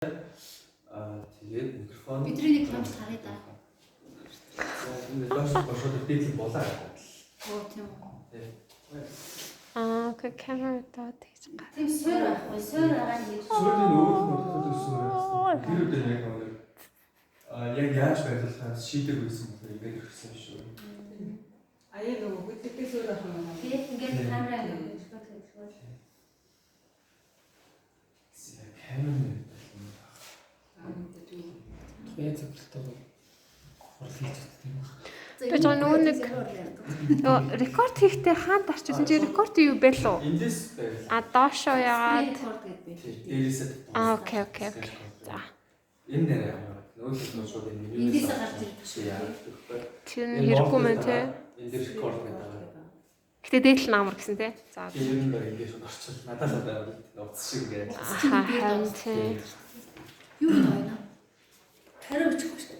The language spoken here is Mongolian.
Тэгээд микрофон бидний нэг хамт харъя да. Энэ лош бошоод дээдлэн болоо. Оо тийм үү. Окей, камера доод хийж байгаа. Тийм суур байхгүй, суур агаа хийж. Сүүлийн өөрөөр суур. Тэр үедээ яг нэг яг яаж байрлахаас шийдэг байсан болохоор ингэж ирсэн шүү. Аяа нөгөө бүтээгтэй суур ахна. Тэгээд ингээд камера ингэж бодчихвол. Камера Тэгээд зөвлөлтөө хурал хийж чаддаг юм байна. Би ч нөгөө нэг рекорд хийхдээ хаанд арчсан чи рекорд юу байлуу? эндээс байрлаа. Доошоо яагаад? Рекорд гэдэг би. Дээрээсээ. Окей. За. Энэ нэрээ нөгөө шууд энэ Эндээс гарч ирдэг шүү. Тэр нь хэрэггүй мэн те. энэ дээр рекорд гэдэг. Гэтэ дээдл намар гэсэн те. За. Тэр юм байна ингэж шууд орчихсон. Надаас одоо нууц шиг ингээд. Харин те. Юу байна? Хариу бичихгүй шүү.